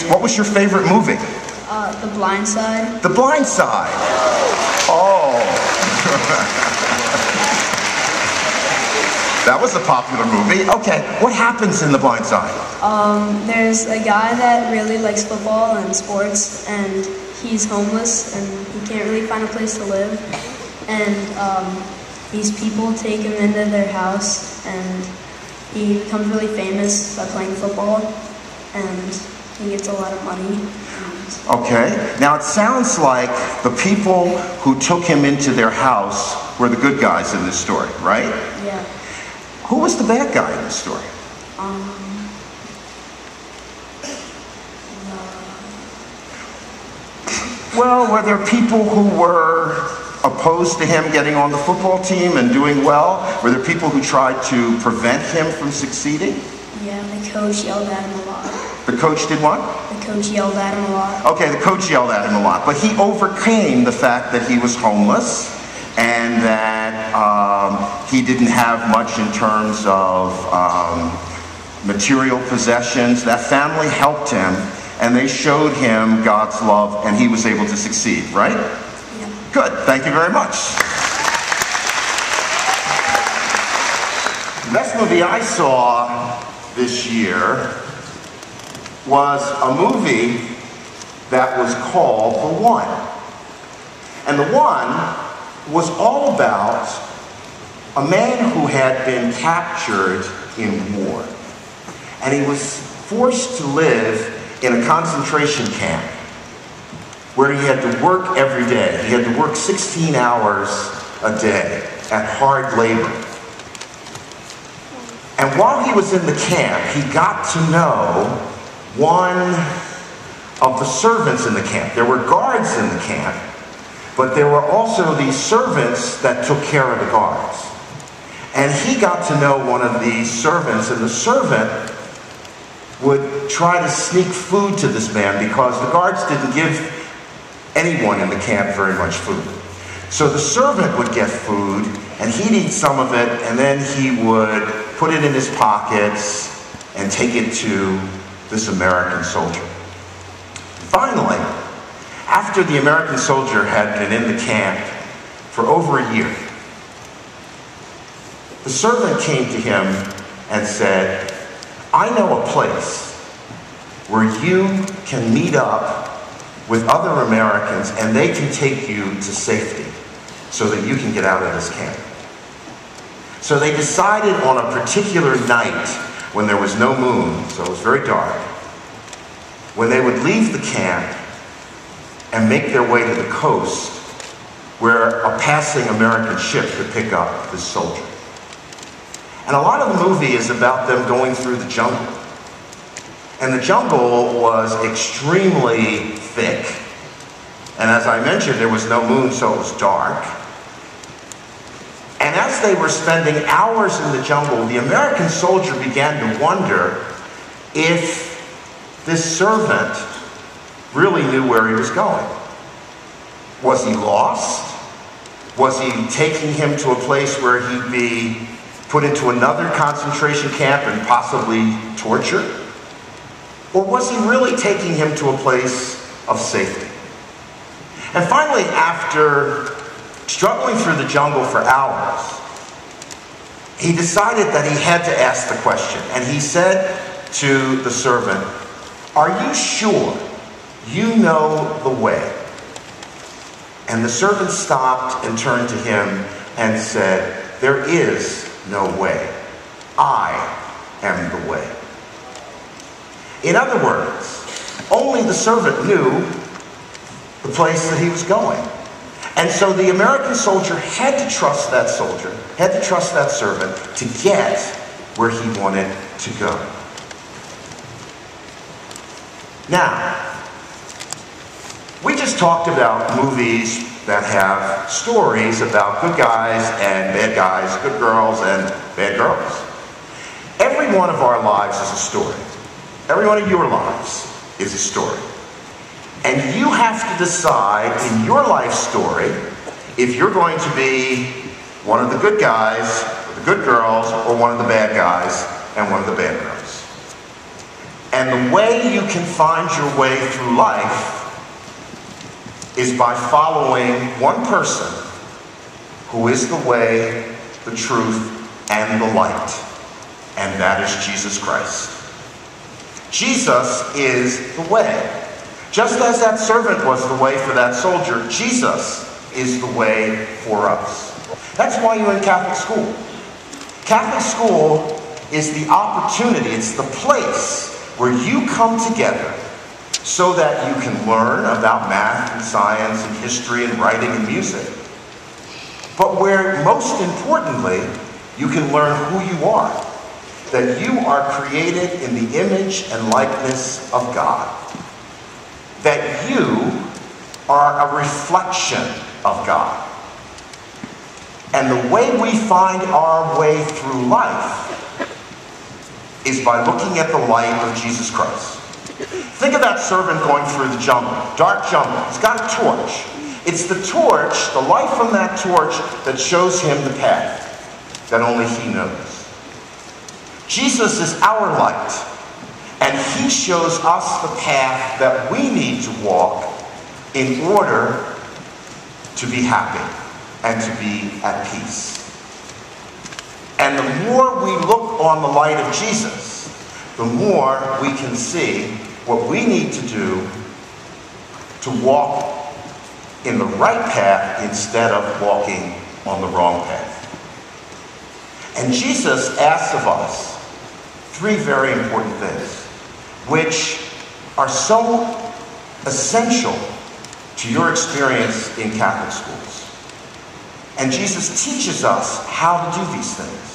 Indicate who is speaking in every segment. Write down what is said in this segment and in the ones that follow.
Speaker 1: What was your favorite movie?
Speaker 2: The Blind Side.
Speaker 1: The Blind Side. Oh. That was a popular movie. Okay, what happens in The Blind Side?
Speaker 2: There's a guy that really likes football and sports, and he's homeless, and he can't really find a place to live. And these people take him into their house, and he becomes really famous by playing football, and he gets a lot of money.
Speaker 1: Okay, now it sounds like the people who took him into their house were the good guys in this story, right?
Speaker 2: Yeah.
Speaker 1: Who was the bad guy in this story? Well, were there people who were opposed to him getting on the football team and doing well? Were there people who tried to prevent him from succeeding?
Speaker 2: Yeah, the coach yelled at him a lot.
Speaker 1: The coach did what?
Speaker 2: The coach yelled at him a lot.
Speaker 1: Okay, the coach yelled at him a lot, but he overcame the fact that he was homeless and that he didn't have much in terms of material possessions. That family helped him, and they showed him God's love, and he was able to succeed, right?
Speaker 2: Yeah.
Speaker 1: Good, thank you very much. The best movie I saw this year was a movie that was called The One. And The One was all about a man who had been captured in war. And he was forced to live in a concentration camp where he had to work every day. He had to work 16 hours a day at hard labor. And while he was in the camp, he got to know one of the servants in the camp. There were guards in the camp, but there were also these servants that took care of the guards. And he got to know one of these servants, and the servant would try to sneak food to this man because the guards didn't give anyone in the camp very much food. So the servant would get food, and he'd eat some of it, and then he would put it in his pockets and take it to this American soldier. Finally, after the American soldier had been in the camp for over a year, the servant came to him and said, I know a place where you can meet up with other Americans and they can take you to safety so that you can get out of this camp. So they decided on a particular night when there was no moon, so it was very dark, when they would leave the camp and make their way to the coast where a passing American ship could pick up this soldier. And a lot of the movie is about them going through the jungle. And the jungle was extremely thick. And as I mentioned, there was no moon, so it was dark. And as they were spending hours in the jungle, the American soldier began to wonder if this servant really knew where he was going. Was he lost? Was he taking him to a place where he'd be put into another concentration camp and possibly tortured? Or was he really taking him to a place of safety? And finally, after struggling through the jungle for hours, he decided that he had to ask the question. And he said to the servant, are you sure you know the way? And the servant stopped and turned to him and said, there is no way. I am the way. In other words, only the servant knew the place that he was going. And so the American soldier had to trust that soldier, had to trust that servant to get where he wanted to go. Now, we just talked about movies that have stories about good guys and bad guys, good girls and bad girls. Every one of our lives is a story. Every one of your lives is a story. And you have to decide in your life story if you're going to be one of the good guys, or the good girls, or one of the bad guys and one of the bad girls. And the way you can find your way through life is by following one person who is the way, the truth, and the light. And that is Jesus Christ. Jesus is the way. Just as that servant was the way for that soldier, Jesus is the way for us. That's why you're in Catholic school. Catholic school is the opportunity, it's the place where you come together so that you can learn about math and science and history and writing and music. But where, most importantly, you can learn who you are. That you are created in the image and likeness of God. That you are a reflection of God. And the way we find our way through life is by looking at the light of Jesus Christ. Think of that servant going through the jungle, dark jungle. He's got a torch. It's the torch, the light from that torch, that shows him the path that only he knows. Jesus is our light, and he shows us the path that we need to walk in order to be happy and to be at peace. And the more we look on the light of Jesus, the more we can see what we need to do to walk in the right path instead of walking on the wrong path. And Jesus asks of us three very important things, which are so essential to your experience in Catholic schools. And Jesus teaches us how to do these things.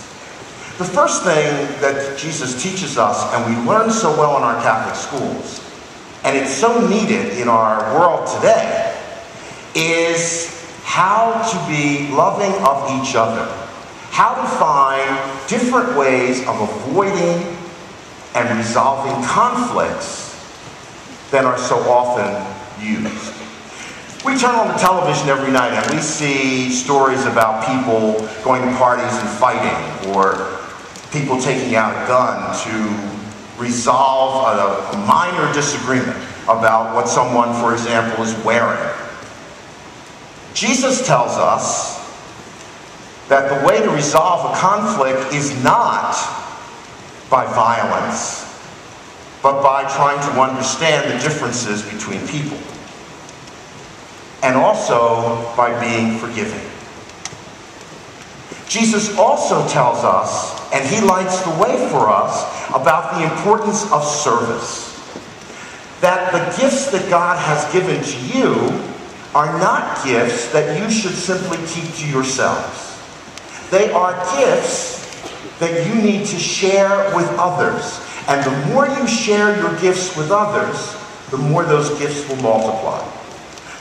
Speaker 1: The first thing that Jesus teaches us, and we learn so well in our Catholic schools, and it's so needed in our world today, is how to be loving of each other. How to find different ways of avoiding and resolving conflicts that are so often used. We turn on the television every night and we see stories about people going to parties and fighting, or people taking out a gun to resolve a minor disagreement about what someone, for example, is wearing. Jesus tells us that the way to resolve a conflict is not by violence, but by trying to understand the differences between people. And also by being forgiving. Jesus also tells us, and he lights the way for us, about the importance of service. That the gifts that God has given to you are not gifts that you should simply keep to yourselves. They are gifts that you need to share with others. And the more you share your gifts with others, the more those gifts will multiply.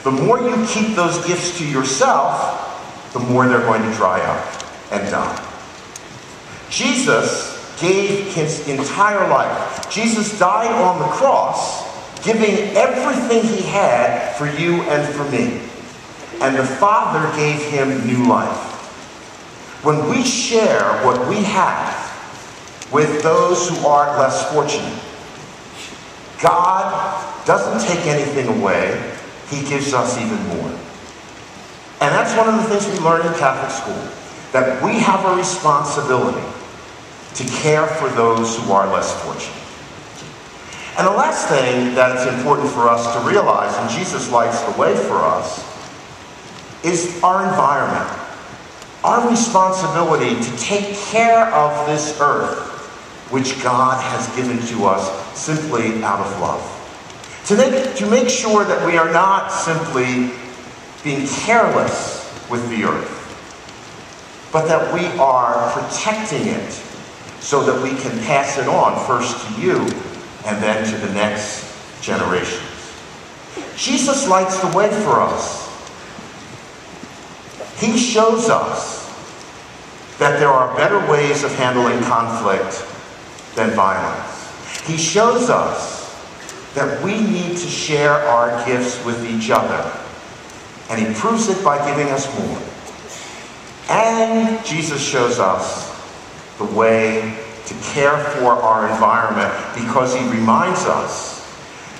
Speaker 1: The more you keep those gifts to yourself, the more they're going to dry up and die. Jesus gave his entire life. Jesus died on the cross, giving everything he had for you and for me. And the Father gave him new life. When we share what we have with those who are less fortunate, God doesn't take anything away. He gives us even more. And that's one of the things we learn in Catholic school, that we have a responsibility to care for those who are less fortunate. And the last thing that it's important for us to realize, and Jesus lights the way for us, is our environment. Our responsibility to take care of this earth, which God has given to us simply out of love. To make sure that we are not simply being careless with the earth, but that we are protecting it so that we can pass it on first to you and then to the next generations. Jesus lights the way for us. He shows us that there are better ways of handling conflict than violence. He shows us that we need to share our gifts with each other. And he proves it by giving us more. And Jesus shows us the way to care for our environment, because he reminds us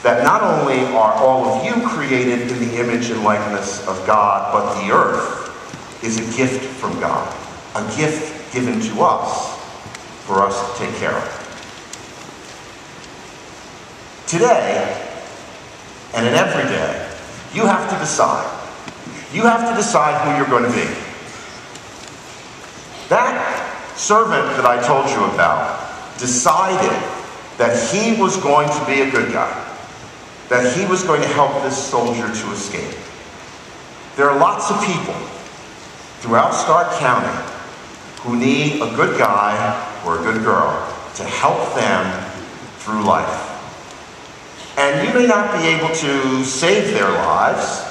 Speaker 1: that not only are all of you created in the image and likeness of God, but the earth is a gift from God, a gift given to us for us to take care of. Today, and in every day, you have to decide. You have to decide who you're going to be. That servant that I told you about decided that he was going to be a good guy, that he was going to help this soldier to escape. There are lots of people throughout Stark County who need a good guy or a good girl to help them through life. And you may not be able to save their lives,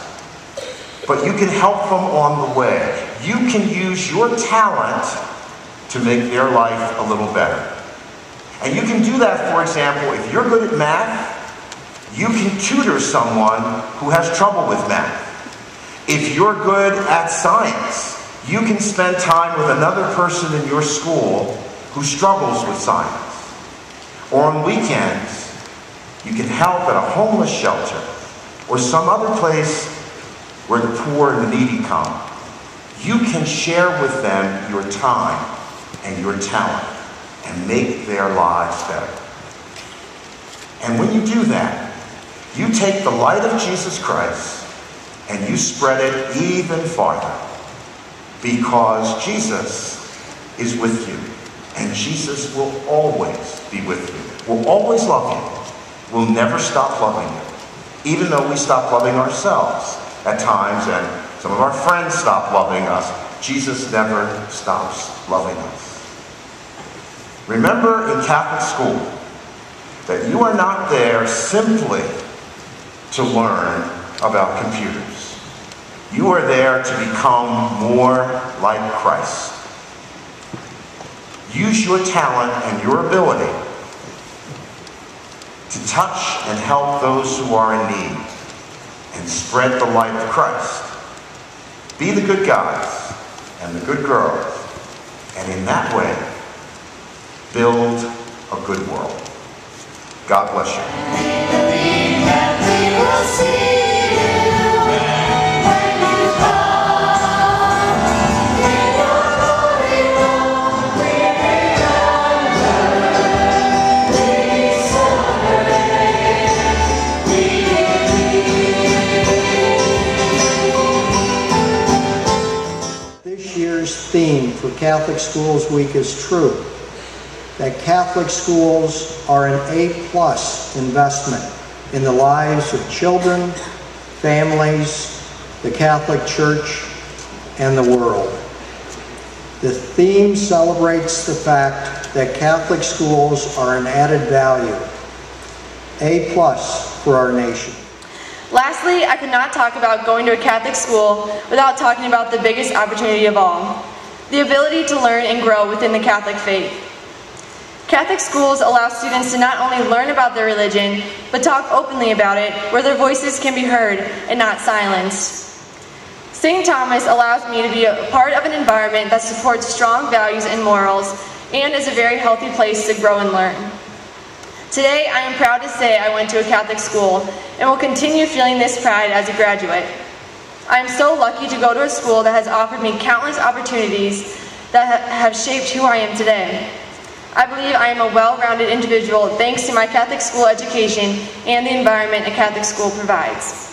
Speaker 1: but you can help them on the way. You can use your talent to make their life a little better. And you can do that, for example, if you're good at math, you can tutor someone who has trouble with math. If you're good at science, you can spend time with another person in your school who struggles with science. Or on weekends, you can help at a homeless shelter or some other place where the poor and the needy come. You can share with them your time and your talent and make their lives better. And when you do that, you take the light of Jesus Christ and you spread it even farther, because Jesus is with you, and Jesus will always be with you, will always love you, will never stop loving you, even though we stop loving ourselves at times and some of our friends stop loving us. Jesus never stops loving us. Remember in Catholic school that you are not there simply to learn about computers. You are there to become more like Christ. Use your talent and your ability to touch and help those who are in need and spread the light of Christ. Be the good guys and the good girls, and in that way, build a good world. God bless you.
Speaker 3: This year's theme for Catholic Schools Week is true, that Catholic schools are an A+ investment in the lives of children, families, the Catholic Church, and the world. The theme celebrates the fact that Catholic schools are an added value, A+ for our nation.
Speaker 4: Lastly, I could not talk about going to a Catholic school without talking about the biggest opportunity of all, the ability to learn and grow within the Catholic faith. Catholic schools allow students to not only learn about their religion, but talk openly about it, where their voices can be heard and not silenced. St. Thomas allows me to be a part of an environment that supports strong values and morals, and is a very healthy place to grow and learn. Today, I am proud to say I went to a Catholic school and will continue feeling this pride as a graduate. I am so lucky to go to a school that has offered me countless opportunities that have shaped who I am today. I believe I am a well-rounded individual thanks to my Catholic school education and the environment a Catholic school provides.